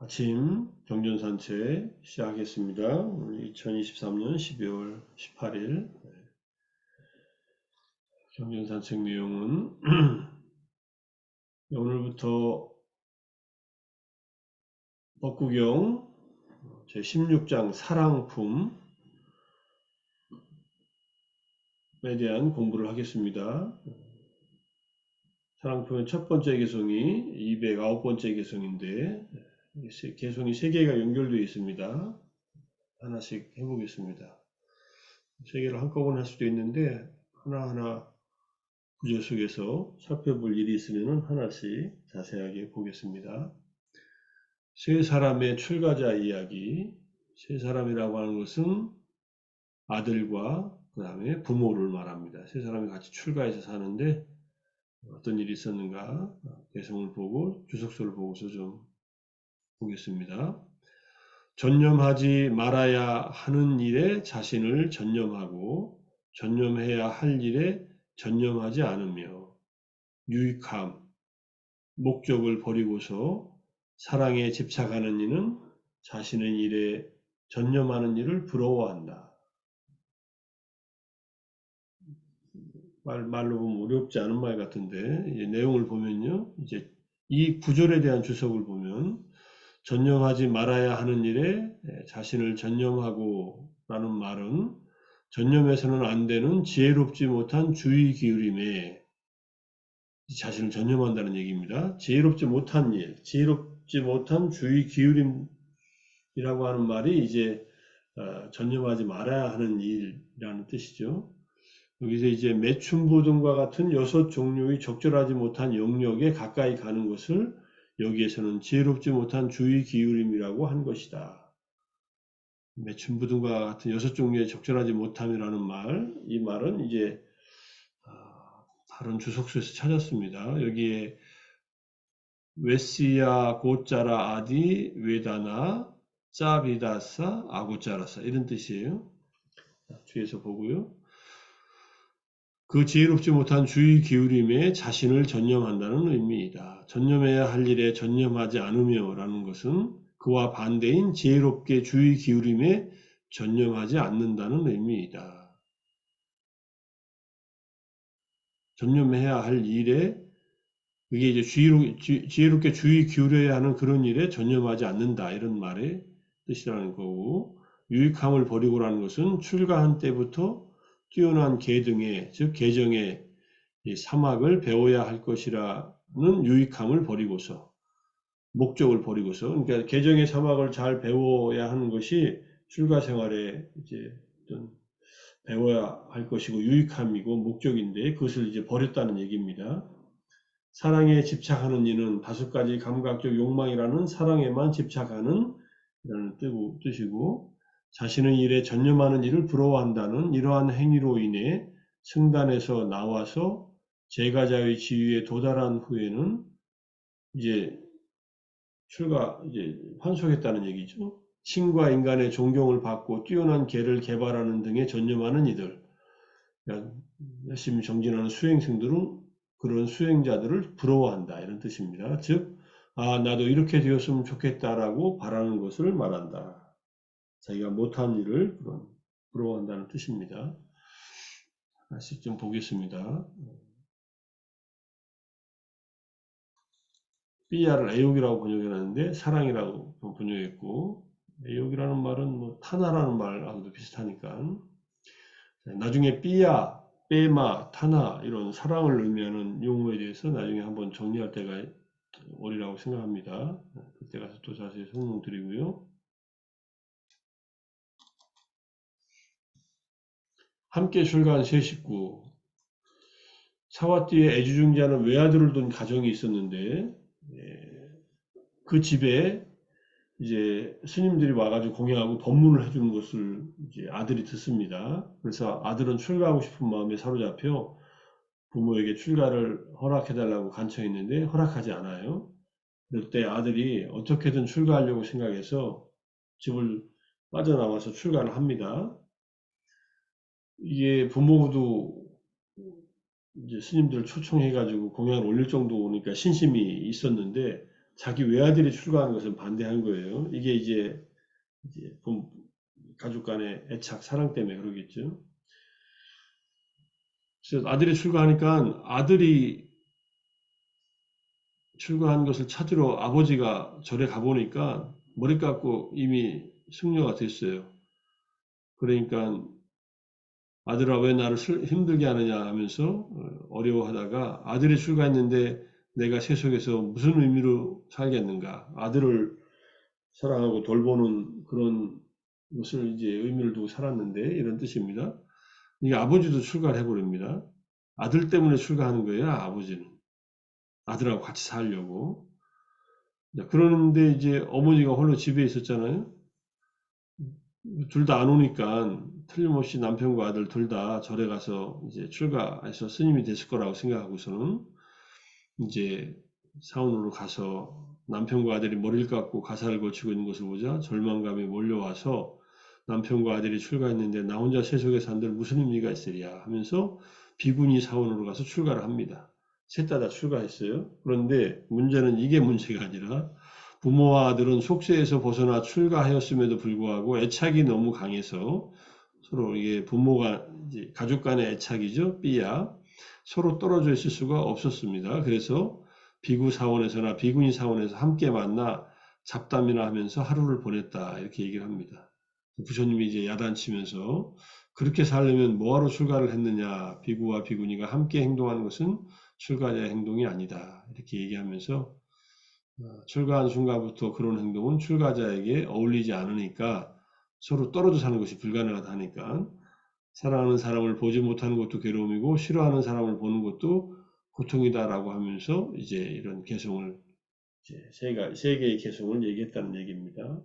아침 경전산책 시작하겠습니다. 오늘 2023년 12월 18일 경전산책 내용은 오늘부터 법구경 제16장 사랑품에 대한 공부를 하겠습니다. 사랑품의 첫 번째 개성이 209번째 개성인데 개성이 3개가 연결되어 있습니다. 하나씩 해보겠습니다. 3개를 한꺼번에 할 수도 있는데 하나하나 구절 속에서 살펴볼 일이 있으면 하나씩 자세하게 보겠습니다. 세 사람의 출가자 이야기. 세 사람이라고 하는 것은 아들과 그 다음에 부모를 말합니다. 세 사람이 같이 출가해서 사는데 어떤 일이 있었는가 개성을 보고 주석서를 보고서 좀 보겠습니다. 전념하지 말아야 하는 일에 자신을 전념하고 전념해야 할 일에 전념하지 않으며 유익함, 목적을 버리고서 사랑에 집착하는 이는 자신의 일에 전념하는 일을 부러워한다. 말로 보면 어렵지 않은 말 같은데 내용을 보면요. 이제 이 구절에 대한 주석을 보면 전념하지 말아야 하는 일에 자신을 전념하고 라는 말은 전념해서는 안 되는 지혜롭지 못한 주의 기울임에 자신을 전념한다는 얘기입니다. 지혜롭지 못한 일, 지혜롭지 못한 주의 기울임이라고 하는 말이 이제 전념하지 말아야 하는 일이라는 뜻이죠. 여기서 이제 매춘부 등과 같은 6종류의 적절하지 못한 영역에 가까이 가는 것을 여기에서는 지혜롭지 못한 주의 기울임이라고 한 것이다. 매춘부 등과 같은 6종류의 적절하지 못함이라는 말, 이 말은 이제 다른 주석서에서 찾았습니다. 여기에 웨시야 고짜라 아디 웨다나 짜비다사 아고짜라사 이런 뜻이에요. 뒤에서 보고요. 그 지혜롭지 못한 주의 기울임에 자신을 전념한다는 의미이다. 전념해야 할 일에 전념하지 않으며 라는 것은 그와 반대인 지혜롭게 주의 기울임에 전념하지 않는다는 의미이다. 전념해야 할 일에 그게 이제 지혜롭게 주의 기울여야 하는 그런 일에 전념하지 않는다 이런 말의 뜻이라는 거고 유익함을 버리고라는 것은 출가한 때부터 뛰어난 계등에 즉 계정의 사막을 배워야 할 것이라는 유익함을 버리고서 목적을 버리고서 그러니까 계정의 사막을 잘 배워야 하는 것이 출가 생활에 이제 어떤 배워야 할 것이고 유익함이고 목적인데 그것을 이제 버렸다는 얘기입니다. 사랑에 집착하는 이는 5가지 감각적 욕망이라는 사랑에만 집착하는 이라는 뜻이고 자신의 일에 전념하는 일을 부러워한다는 이러한 행위로 인해 승단에서 나와서 제가자의 지위에 도달한 후에는 이제 환속했다는 얘기죠. 신과 인간의 존경을 받고 뛰어난 계를 개발하는 등에 전념하는 이들, 그러니까 열심히 정진하는 수행생들은 그런 수행자들을 부러워한다 이런 뜻입니다. 즉, 나도 이렇게 되었으면 좋겠다라고 바라는 것을 말한다. 자기가 못한 일을 부러워한다는 뜻입니다. 다시 좀 보겠습니다. 삐야를 애욕이라고 번역해놨는데 사랑이라고 번역했고 애욕이라는 말은 뭐 타나라는 말하고도 비슷하니까 나중에 삐야, 빼마, 타나 이런 사랑을 의미하는 용어에 대해서 나중에 한번 정리할 때가 오리라고 생각합니다. 그때 가서 또 자세히 설명드리고요. 함께 출가한 세 식구 사와띠의 애주중자는 외아들을 둔 가정이 있었는데 그 집에 이제 스님들이 와가지고 공양하고 법문을 해주는 것을 이제 아들이 듣습니다. 그래서 아들은 출가하고 싶은 마음에 사로잡혀 부모에게 출가를 허락해달라고 간청했는데 허락하지 않아요. 그럴 때 아들이 어떻게든 출가하려고 생각해서 집을 빠져나와서 출가를 합니다. 이게 부모도 이제 스님들 초청해가지고 공양을 올릴 정도니까 신심이 있었는데 자기 외아들이 출가하는 것을 반대한 거예요. 이게 이제 가족 간의 애착, 사랑 때문에 그러겠죠. 그래서 아들이 출가하니까 아들이 출가한 것을 찾으러 아버지가 절에 가보니까 머리 깎고 이미 승려가 됐어요. 그러니까 아들아 왜 나를 힘들게 하느냐 하면서 어려워하다가 아들이 출가했는데 내가 세속에서 무슨 의미로 살겠는가. 아들을 사랑하고 돌보는 그런 것을 이제 의미를 두고 살았는데 이런 뜻입니다. 이게 아버지도 출가를 해버립니다. 아들 때문에 출가하는 거예요, 아버지는. 아들하고 같이 살려고. 그러는데 이제 어머니가 홀로 집에 있었잖아요. 둘 다 안 오니까 틀림없이 남편과 아들 둘 다 절에 가서 이제 출가해서 스님이 됐을 거라고 생각하고서는 이제 사원으로 가서 남편과 아들이 머리를 깎고 가사를 거치고 있는 것을 보자 절망감이 몰려와서 남편과 아들이 출가했는데 나 혼자 세속에 산들 무슨 의미가 있으랴 하면서 비구니 사원으로 가서 출가를 합니다. 셋 다 출가했어요. 그런데 문제는 이게 문제가 아니라 부모와 아들은 속세에서 벗어나 출가하였음에도 불구하고 애착이 너무 강해서 서로 이게 부모가 이제 가족 간의 애착이죠. 삐야. 서로 떨어져 있을 수가 없었습니다. 그래서 비구 사원에서나 비구니 사원에서 함께 만나 잡담이나 하면서 하루를 보냈다. 이렇게 얘기를 합니다. 부처님이 이제 야단치면서 그렇게 살려면 뭐하러 출가를 했느냐. 비구와 비구니가 함께 행동하는 것은 출가자의 행동이 아니다. 이렇게 얘기하면서 출가한 순간부터 그런 행동은 출가자에게 어울리지 않으니까 서로 떨어져 사는 것이 불가능하다 하니까 사랑하는 사람을 보지 못하는 것도 괴로움이고 싫어하는 사람을 보는 것도 고통이다라고 하면서 이제 이런 개성을 이제 세 개의 개성을 얘기했다는 얘기입니다.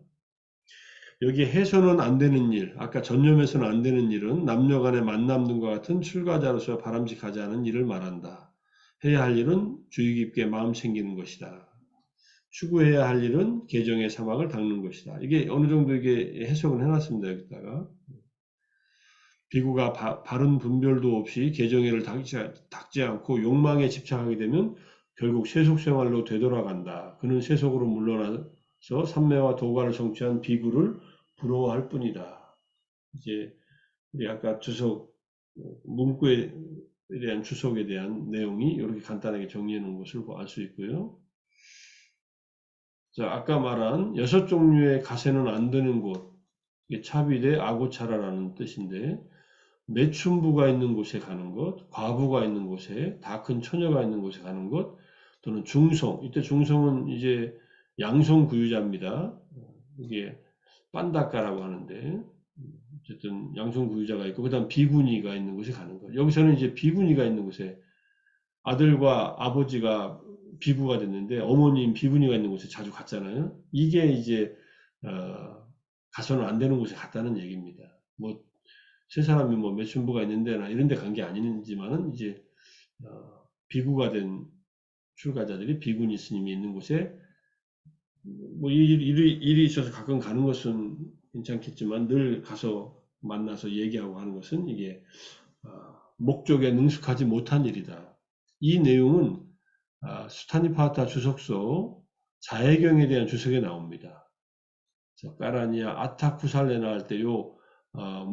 여기 해서는 안 되는 일, 아까 전념해서는 안 되는 일은 남녀 간의 만남 등과 같은 출가자로서 바람직하지 않은 일을 말한다. 해야 할 일은 주의 깊게 마음 챙기는 것이다. 추구해야 할 일은 개정의 사막을 닦는 것이다. 이게 어느 정도 이게 해석을 해놨습니다. 여기다가. 비구가 바른 분별도 없이 개정의를 닦지 않고 욕망에 집착하게 되면 결국 세속 생활로 되돌아간다. 그는 세속으로 물러나서 삼매와 도가를 성취한 비구를 부러워할 뿐이다. 이제 우리 아까 주석 문구에 대한 주석에 대한 내용이 이렇게 간단하게 정리해 놓은 것을 알 수 있고요. 자, 아까 말한 6종류의 가세는 안 되는 곳, 이게 차비대 아고차라라는 뜻인데 매춘부가 있는 곳에 가는 것, 과부가 있는 곳에, 다 큰 처녀가 있는 곳에 가는 것, 또는 중성. 이때 중성은 이제 양성구유자입니다. 이게 빤다까라고 하는데, 어쨌든 양성구유자가 있고, 그 다음 비구니가 있는 곳에 가는 것. 여기서는 이제 비구니가 있는 곳에 아들과 아버지가 비구가 됐는데, 어머님 비구니가 있는 곳에 자주 갔잖아요. 이게 이제, 가서는 안 되는 곳에 갔다는 얘기입니다. 뭐, 세 사람이 뭐 매춘부가 있는 데나 이런 데 간 게 아니지만은 이제 비구가 된 출가자들이 비구니 스님이 있는 곳에 뭐 일이 있어서 가끔 가는 것은 괜찮겠지만 늘 가서 만나서 얘기하고 하는 것은 이게 목적에 능숙하지 못한 일이다. 이 내용은 수타니파타 주석서 자해경에 대한 주석에 나옵니다. 까라니아 아타쿠살레나 할 때요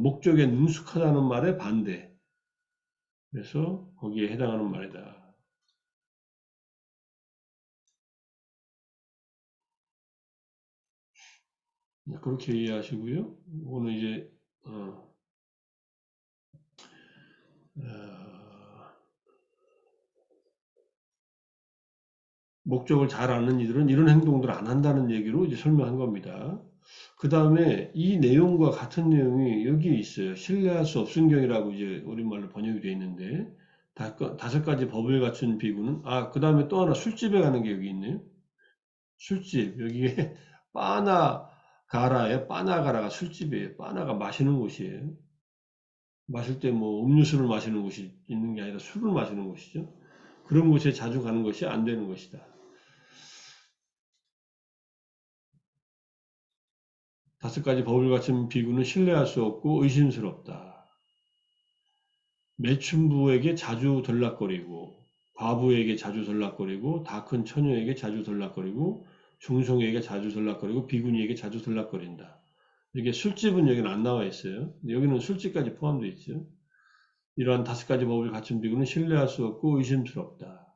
목적에 능숙하다는 말에 반대. 그래서 거기에 해당하는 말이다. 그렇게 이해하시고요. 오늘 이제 어, 목적을 잘 아는 이들은 이런 행동들을 안 한다는 얘기로 이제 설명한 겁니다. 그 다음에 이 내용과 같은 내용이 여기 있어요. 신뢰할 수 없은 경이라고 이제 우리말로 번역이 되어 있는데 다섯 가지 법을 갖춘 비구는 그 다음에 또 하나 술집에 가는 게 여기 있네요. 술집 여기에 빠나가라에 빠나가라가 술집이에요. 빠나가 마시는 곳이에요. 마실 때 뭐 음료수를 마시는 곳이 있는 게 아니라 술을 마시는 곳이죠. 그런 곳에 자주 가는 것이 안 되는 것이다. 다섯 가지 법을 갖춘 비구는 신뢰할 수 없고 의심스럽다. 매춘부에게 자주 들락거리고 과부에게 자주 전락거리고 다 큰 처녀에게 자주 전락거리고 중송에게 자주 전락거리고 비구니에게 자주 전락거린다. 이게 술집은 여기는 안 나와 있어요. 여기는 술집까지 포함되어 있죠. 이러한 5가지 법을 갖춘 비구는 신뢰할 수 없고 의심스럽다.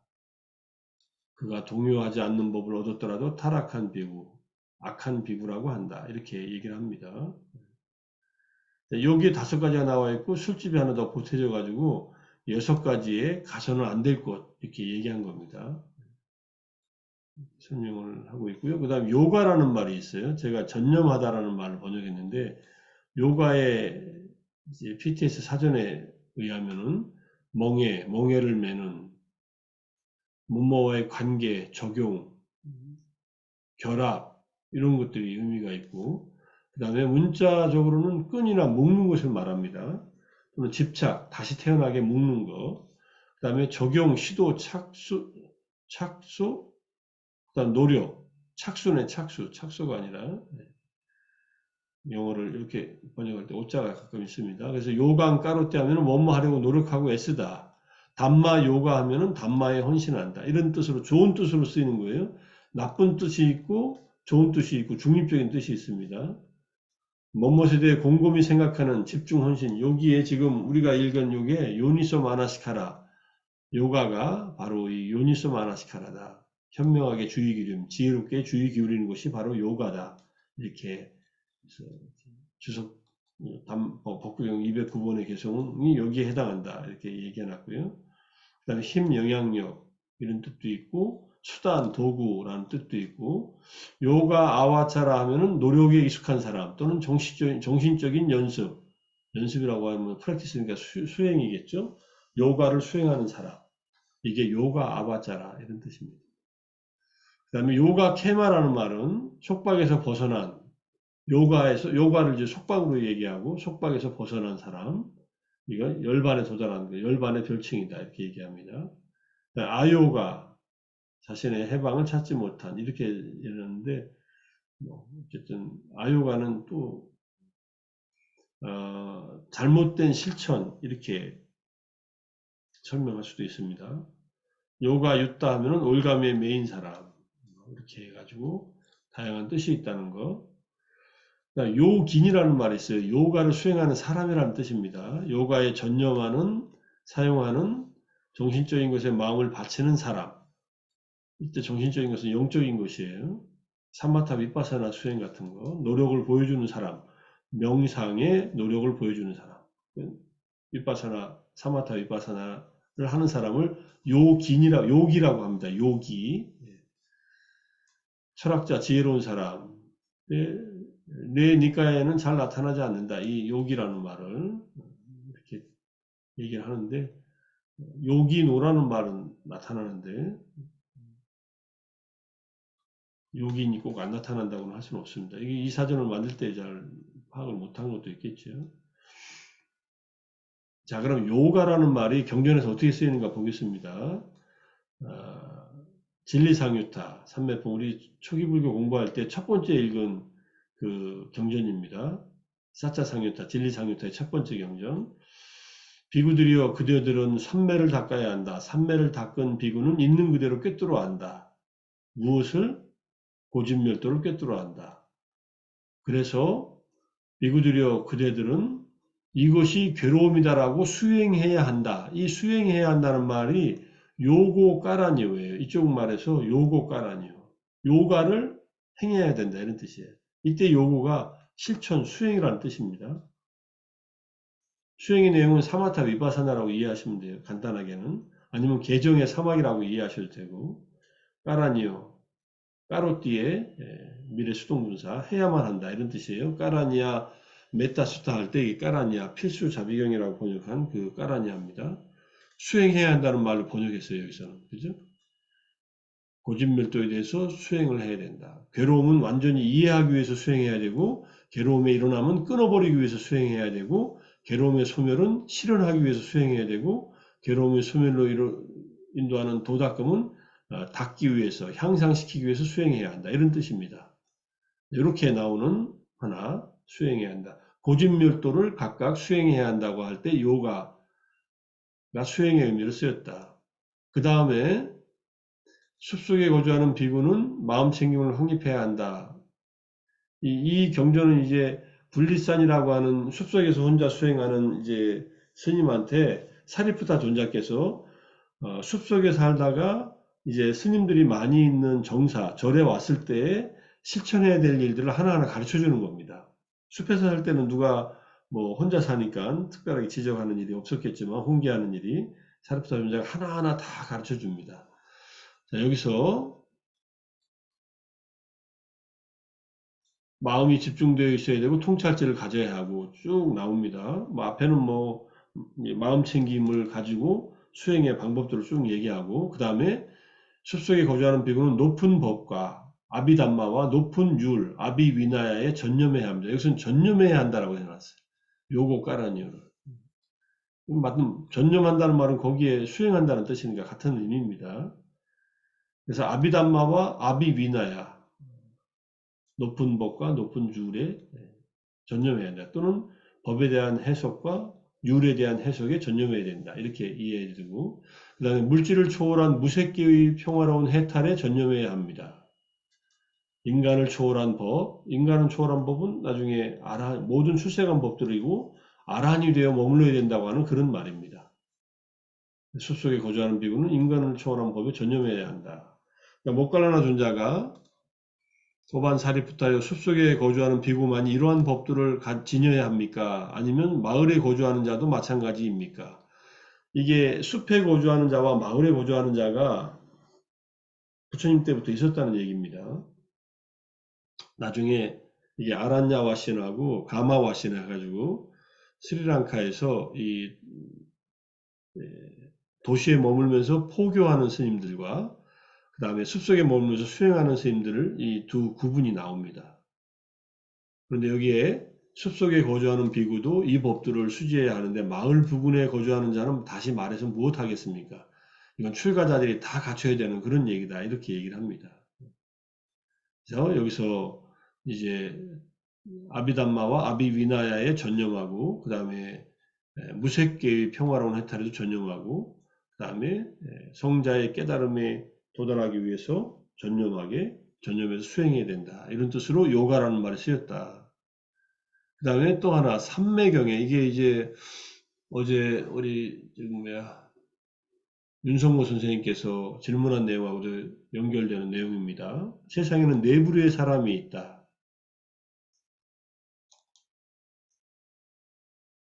그가 동요하지 않는 법을 얻었더라도 타락한 비구, 악한 비구라고 한다. 이렇게 얘기를 합니다. 여기에 5가지가 나와 있고 술집이 하나 더 보태져 가지고 6가지에 가서는 안 될 것 이렇게 얘기한 겁니다. 설명을 하고 있고요. 그 다음 요가라는 말이 있어요. 제가 전념하다라는 말을 번역했는데 요가의 이제 PTS 사전에 의하면은 멍해를 매는 뭐뭐와의 관계, 적용, 결합 이런 것들이 의미가 있고 그 다음에 문자적으로는 끈이나 묶는 것을 말합니다. 또는 집착, 다시 태어나게 묶는 것. 그 다음에 적용, 시도, 착수, 그 다음 노력, 착수네 착수가 아니라 영어를 이렇게 번역할 때 오자가 가끔 있습니다. 그래서 요강 까로떼 하면은 뭐뭐 하려고 노력하고 애쓰다. 담마 요가 하면은 담마에 헌신한다. 이런 뜻으로 좋은 뜻으로 쓰이는 거예요. 나쁜 뜻이 있고 좋은 뜻이 있고 중립적인 뜻이 있습니다. 뭐뭐에 대해 곰곰이 생각하는 집중 헌신. 여기에 지금 우리가 읽은 요게 요니소 마나시카라. 요가가 바로 이 요니소 마나시카라다. 현명하게 주의 기름, 지혜롭게 주의 기울이는 것이 바로 요가다. 이렇게 주석 법구경 209번의 개성이 여기에 해당한다. 이렇게 얘기해놨고요. 그 다음에 힘, 영향력 이런 뜻도 있고 수단, 도구라는 뜻도 있고 요가 아와차라 하면은 노력에 익숙한 사람 또는 정신적인 연습이라고 하면 프랙티스니까 수행이겠죠. 요가를 수행하는 사람. 이게 요가 아바짜라 이런 뜻입니다. 그 다음에 요가 케마라는 말은 속박에서 벗어난 요가를 이제 속박으로 얘기하고 속박에서 벗어난 사람 이거 열반에 도달한 거 열반의 별칭이다 이렇게 얘기합니다. 아요가 자신의 해방을 찾지 못한 이렇게 이러는데 뭐 어쨌든 아요가는 또 잘못된 실천 이렇게 설명할 수도 있습니다. 요가 유타 하면은 올가미의 메인 사람 이렇게 해가지고 다양한 뜻이 있다는 거. 요긴이라는 말이 있어요. 요가를 수행하는 사람이라는 뜻입니다. 요가에 전념하는 사용하는 정신적인 것에 마음을 바치는 사람. 이때 정신적인 것은 영적인 것이에요. 사마타 위파사나 수행 같은 거, 노력을 보여주는 사람, 명상에 노력을 보여주는 사람, 위파사나 사마타 위파사나를 하는 사람을 요기라고 합니다. 요기, 철학자, 지혜로운 사람. 내 니까에는 잘 나타나지 않는다. 이 요기라는 말을 이렇게 얘기를 하는데 요기노라는 말은 나타나는데 요긴이 꼭 안 나타난다고는 할 수는 없습니다. 이게 이 사전을 만들 때 잘 파악을 못한 것도 있겠죠. 자, 그럼 요가라는 말이 경전에서 어떻게 쓰이는가 보겠습니다. 진리상유타, 삼매품 우리 초기불교 공부할 때 첫 번째 읽은 그 경전입니다. 사차상유타, 진리상유타의 첫 번째 경전. 비구들이여 그대들은 삼매를 닦아야 한다. 삼매를 닦은 비구는 있는 그대로 꿰뚫어 안다. 무엇을? 고진멸도를 꿰뚫어 안다. 그래서 비구들이여 그대들은 이것이 괴로움이다라고 수행해야 한다. 이 수행해야 한다는 말이 요고 까라니오예요. 이쪽 말에서 요고 까라니오. 요가를 행해야 된다 이런 뜻이에요. 이때 요고가 실천 수행이라는 뜻입니다. 수행의 내용은 사마타 위파사나라고 이해하시면 돼요. 간단하게는. 아니면 개정의 사막이라고 이해하셔도 되고 까라니오, 까로띠의 미래 수동분사 해야만 한다 이런 뜻이에요. 까라니아 메타수타 할 때 이 까라니아 필수 자비경이라고 번역한 그 까라니아입니다. 수행해야 한다는 말로 번역했어요. 여기서는. 그죠? 고진멸도에 대해서 수행을 해야 된다. 괴로움은 완전히 이해하기 위해서 수행해야 되고 괴로움에 일어나면 끊어버리기 위해서 수행해야 되고 괴로움의 소멸은 실현하기 위해서 수행해야 되고 괴로움의 소멸로 인도하는 도닦음은 닦기 위해서 향상시키기 위해서 수행해야 한다. 이런 뜻입니다. 이렇게 나오는 하나 수행해야 한다. 고진멸도를 각각 수행해야 한다고 할 때 요가가 수행의 의미를 쓰였다. 그 다음에 숲속에 거주하는 비구는 마음 챙김을 확립해야 한다. 이 경전은 이제 분리산이라고 하는 숲속에서 혼자 수행하는 이제 스님한테 사리푸타 존자께서 숲속에 살다가 이제 스님들이 많이 있는 정사, 절에 왔을 때 실천해야 될 일들을 하나하나 가르쳐 주는 겁니다. 숲에서 살 때는 누가 뭐 혼자 사니까 특별하게 지적하는 일이 없었겠지만 홍계하는 일이 사리푸타 존자가 하나하나 다 가르쳐 줍니다. 자, 여기서 마음이 집중되어 있어야 되고 통찰지를 가져야 하고 쭉 나옵니다. 뭐 앞에는 뭐 마음 챙김을 가지고 수행의 방법들을 쭉 얘기하고 그 다음에 숲속에 거주하는 비구는 높은 법과 아비담마와 높은 율, 아비위나야에 전념해야 합니다. 여기서는 전념해야 한다라고 해놨어요. 요거 까라는 이유를. 맞는 전념한다는 말은 거기에 수행한다는 뜻이니까 같은 의미입니다. 그래서 아비담마와 아비위나야 높은 법과 높은 율에 전념해야 한다. 또는 법에 대한 해석과 율에 대한 해석에 전념해야 된다. 이렇게 이해해 주고 그 다음에 물질을 초월한 무색기의 평화로운 해탈에 전념해야 합니다. 인간을 초월한 법, 인간을 초월한 법은 나중에 모든 출세간 법들이고 아란이 되어 머물러야 된다고 하는 그런 말입니다. 숲속에 거주하는 비구는 인간을 초월한 법에 전념해야 한다. 그러니까 모갈라나 존자가 소반 사리푸타여 숲속에 거주하는 비구만이 이러한 법들을 지녀야 합니까? 아니면 마을에 거주하는 자도 마찬가지입니까? 이게 숲에 거주하는 자와 마을에 거주하는 자가 부처님 때부터 있었다는 얘기입니다. 나중에 이게 아란야와신하고 가마와신 해가지고 스리랑카에서 이 도시에 머물면서 포교하는 스님들과 그 다음에 숲속에 머물면서 수행하는 스님들을 이 두 구분이 나옵니다. 그런데 여기에 숲속에 거주하는 비구도 이 법들을 수지해야 하는데 마을 부근에 거주하는 자는 다시 말해서 무엇 하겠습니까? 이건 출가자들이 다 갖춰야 되는 그런 얘기다. 이렇게 얘기를 합니다. 그래서 여기서 이제 아비담마와 아비위나야에 전념하고 그 다음에 무색계의 평화로운 해탈에도 전념하고 그 다음에 성자의 깨달음에 도달하기 위해서 전념해서 수행해야 된다. 이런 뜻으로 요가라는 말이 쓰였다. 그 다음에 또 하나 삼매경에 이게 이제 어제 우리 윤성모 선생님께서 질문한 내용하고도 연결되는 내용입니다. 세상에는 네 부류의 사람이 있다.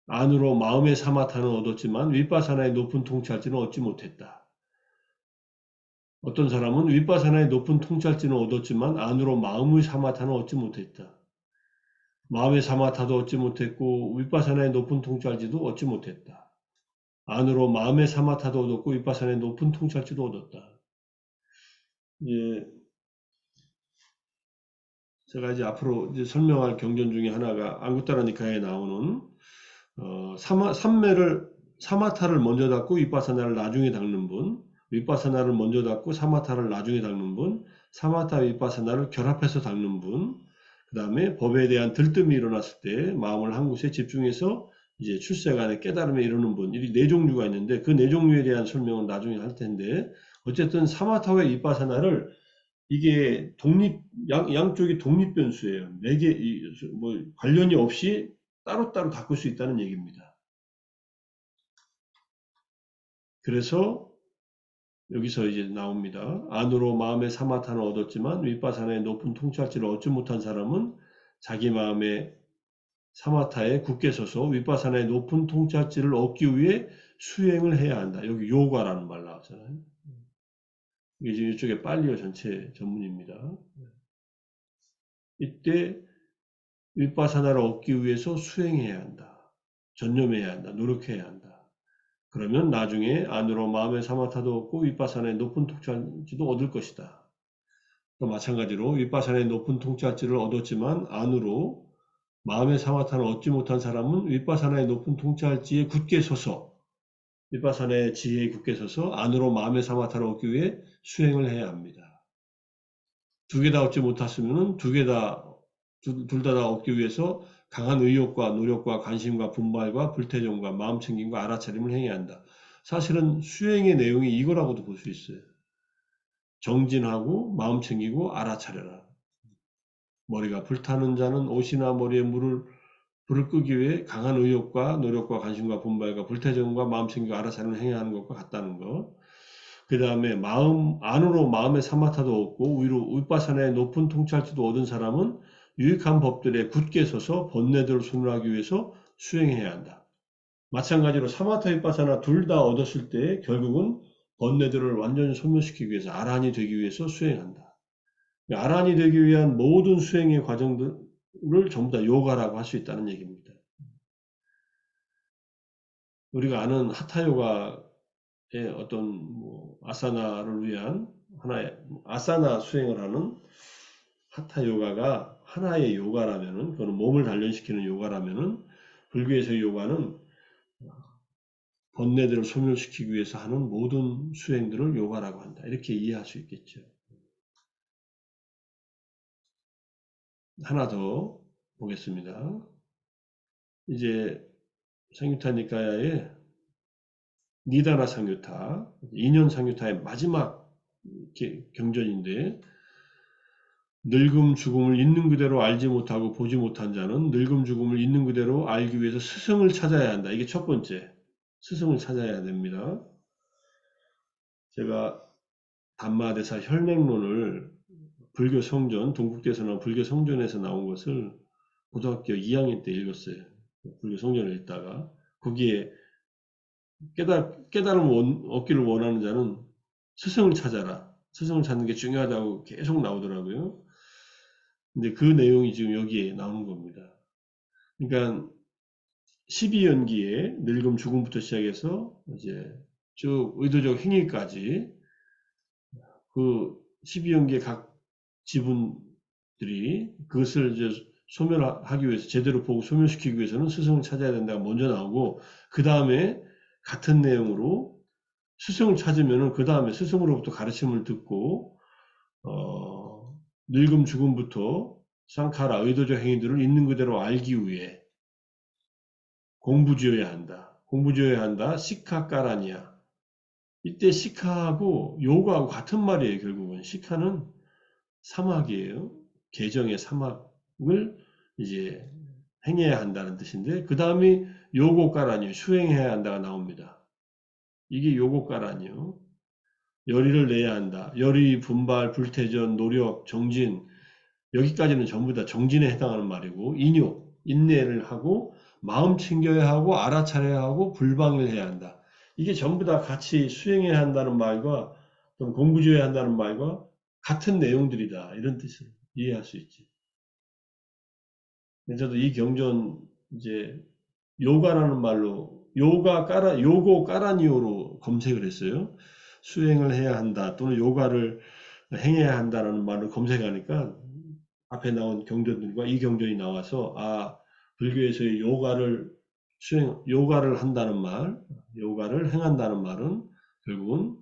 안으로 마음의 사마타는 얻었지만 윗바사나의 높은 통찰지는 얻지 못했다. 어떤 사람은 윗바사나의 높은 통찰지는 얻었지만 안으로 마음의 사마타는 얻지 못했다. 마음의 사마타도 얻지 못했고 윗바사나의 높은 통찰지도 얻지 못했다. 안으로 마음의 사마타도 얻었고 윗바사나의 높은 통찰지도 얻었다. 예, 제가 이제 앞으로 이제 설명할 경전 중에 하나가 안구따라 니카에 나오는 사마타를 먼저 닦고 윗바사나를 나중에 닦는 분, 윗바사나를 먼저 닦고 사마타를 나중에 닦는 분, 사마타 윗바사나를 결합해서 닦는 분, 그 다음에 법에 대한 들뜸이 일어났을 때 마음을 한 곳에 집중해서 이제 출세간의 깨달음에 이르는 분, 이 네 종류가 있는데 그 네 종류에 대한 설명은 나중에 할 텐데 어쨌든 사마타와 윗바사나를 이게 양쪽이 독립 변수예요. 네 개, 뭐 관련이 없이 따로따로 닦을 수 있다는 얘기입니다. 그래서 여기서 이제 나옵니다. 안으로 마음의 사마타는 얻었지만 윗바사나의 높은 통찰지를 얻지 못한 사람은 자기 마음의 사마타에 굳게 서서 윗바사나의 높은 통찰지를 얻기 위해 수행을 해야 한다. 여기 요가라는 말 나왔잖아요. 이게 지금 이쪽에 빨리어 전체 전문입니다. 이때 윗바사나를 얻기 위해서 수행해야 한다. 전념해야 한다. 노력해야 한다. 그러면 나중에 안으로 마음의 사마타도 얻고 윗바사나의 높은 통찰지도 얻을 것이다. 또 마찬가지로 윗바사나의 높은 통찰지를 얻었지만 안으로 마음의 사마타를 얻지 못한 사람은 윗바사나의 높은 통찰지에 굳게 서서 윗바사나의 지혜에 굳게 서서 안으로 마음의 사마타를 얻기 위해 수행을 해야 합니다. 두 개 다 얻지 못했으면 둘 다 얻기 위해서 강한 의욕과 노력과 관심과 분발과 불태정과 마음챙김과 알아차림을 행해야 한다. 사실은 수행의 내용이 이거라고도 볼 수 있어요. 정진하고 마음 챙기고 알아차려라. 머리가 불타는 자는 옷이나 머리에 불을 끄기 위해 강한 의욕과 노력과 관심과 분발과 불태정과 마음 챙기고 알아차리는 행해야 하는 것과 같다는 것. 그 다음에 마음 안으로 마음의 사마타도 얻고 위로 윗바사나의 높은 통찰지도 얻은 사람은 유익한 법들에 굳게 서서 번뇌들을 소멸하기 위해서 수행해야 한다. 마찬가지로 사마타 윗바사나 둘 다 얻었을 때 결국은 번뇌들을 완전히 소멸시키기 위해서 아란이 되기 위해서 수행한다. 아란이 되기 위한 모든 수행의 과정들을 전부 다 요가라고 할 수 있다는 얘기입니다. 우리가 아는 하타 요가의 어떤 아사나를 위한 하나의 아사나 수행을 하는 하타 요가가 하나의 요가라면은, 그거는 몸을 단련시키는 요가라면은, 불교에서의 요가는 번뇌들을 소멸시키기 위해서 하는 모든 수행들을 요가라고 한다. 이렇게 이해할 수 있겠죠. 하나 더 보겠습니다. 이제 상유타 니카야의 니다나 상유타, 2년 상유타의 마지막 경전인데, 늙음 죽음을 있는 그대로 알지 못하고 보지 못한 자는 늙음 죽음을 있는 그대로 알기 위해서 스승을 찾아야 한다. 이게 첫 번째. 스승을 찾아야 됩니다. 제가 담마대사 혈맹론을 불교 성전, 동국대에서 나온 불교 성전에서 나온 것을 고등학교 2학년 때 읽었어요. 불교 성전을 읽다가 거기에 깨달음을 얻기를 원하는 자는 스승을 찾아라. 스승을 찾는 게 중요하다고 계속 나오더라고요. 근데 그 내용이 지금 여기에 나오는 겁니다. 그러니까 12연기에 늙음 죽음부터 시작해서 이제 쭉 의도적 행위까지 그 12연기의 각 지분들이 그것을 이제 소멸하기 위해서 제대로 보고 소멸시키기 위해서는 스승을 찾아야 된다가 먼저 나오고, 그 다음에 같은 내용으로 스승을 찾으면은 그 다음에 스승으로부터 가르침을 듣고 늙음 죽음부터 상카라 의도적 행위들을 있는 그대로 알기 위해 공부지어야 한다. 공부지어야 한다. 시카까라니야. 이때 시카하고 요가하고 같은 말이에요. 결국은 시카는 사막이에요. 개정의 사막을 이제 행해야 한다는 뜻인데, 그 다음이 요고까라니요. 수행해야 한다가 나옵니다. 이게 요고까라니요. 열의를 내야 한다. 열의, 분발, 불태전, 노력, 정진, 여기까지는 전부 다 정진에 해당하는 말이고, 인욕, 인내를 하고 마음 챙겨야 하고 알아차려야 하고 불방을 해야 한다. 이게 전부 다 같이 수행해야 한다는 말과 또 공부지어야 한다는 말과 같은 내용들이다. 이런 뜻을 이해할 수 있지. 저도 이 경전 이제 요가라는 말로 요고 까라니오로 검색을 했어요. 수행을 해야 한다 또는 요가를 행해야 한다라는 말을 검색하니까 앞에 나온 경전들과 이 경전이 나와서, 불교에서의 요가를 한다는 말, 요가를 행한다는 말은 결국은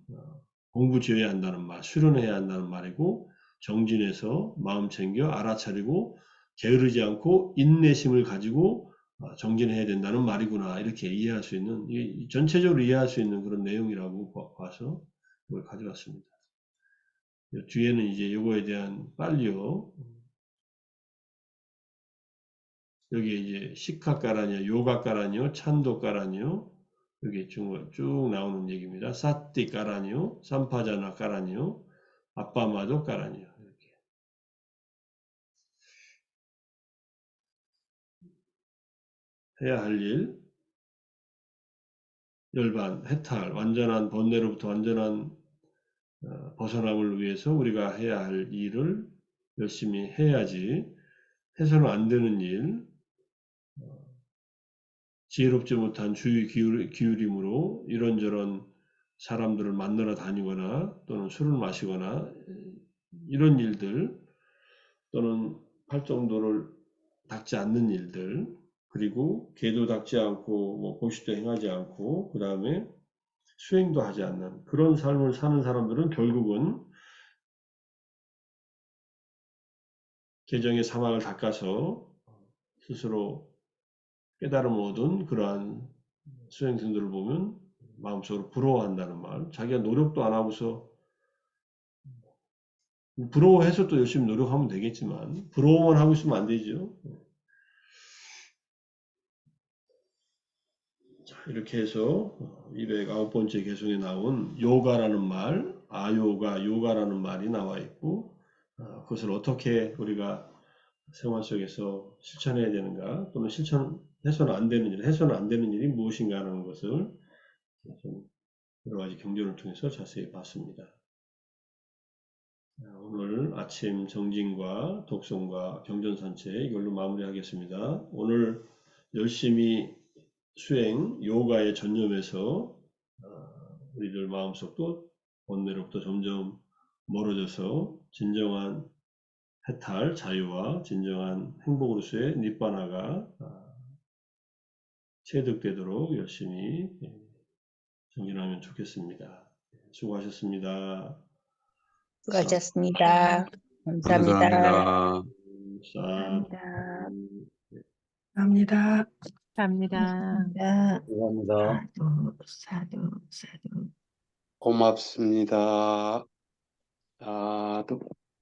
공부 지어야 한다는 말, 수련해야 한다는 말이고, 정진해서 마음 챙겨 알아차리고 게으르지 않고 인내심을 가지고 정진해야 된다는 말이구나, 이렇게 이해할 수 있는, 전체적으로 이해할 수 있는 그런 내용이라고 봐서 이걸 가져왔습니다. 뒤에는 이제 이거에 대한 빨리요. 여기 이제 시카까라니요, 요가까라니요, 찬도까라니요, 여기 쭉 나오는 얘기입니다. 사띠까라니요, 삼파자나까라니요, 아빠마도까라니요. 이렇게 해야 할 일, 열반, 해탈, 완전한 번뇌로부터 완전한 벗어남을 위해서 우리가 해야 할 일을 열심히 해야지. 해서는 안 되는 일, 지혜롭지 못한 주의 기울임으로 이런저런 사람들을 만나러 다니거나 또는 술을 마시거나 이런 일들, 또는 팔정도를 닦지 않는 일들, 그리고 계도 닦지 않고 보시도 행하지 않고 그 다음에 수행도 하지 않는 그런 삶을 사는 사람들은 결국은 개정의 사막을 닦아서 스스로 깨달음을 얻은 그러한 수행승들을 보면 마음속으로 부러워한다는 말. 자기가 노력도 안 하고서 부러워해서 또 열심히 노력하면 되겠지만 부러워만 하고 있으면 안 되죠. 자, 이렇게 해서 209번째 개송에 나온 요가라는 말, 아요가, 요가라는 말이 나와 있고 그것을 어떻게 우리가 생활 속에서 실천해야 되는가 또는 실천해서는 안 되는 일, 해서는 안 되는 일이 무엇인가 하는 것을 좀 여러 가지 경전을 통해서 자세히 봤습니다. 오늘 아침 정진과 독송과 경전 산책 이걸로 마무리하겠습니다. 오늘 열심히 수행, 요가에 전념해서 우리들 마음속도 원내로부터 점점 멀어져서 진정한 해탈, 자유와 진정한 행복으로서의 니바나가 체득되도록 열심히 정진하면 좋겠습니다. 수고하셨습니다. 수고하셨습니다. 감사합니다. 감사합니다. 감사합니다. 감사합니다. 감사합니다. 사두, 사두. 고맙습니다. 사두.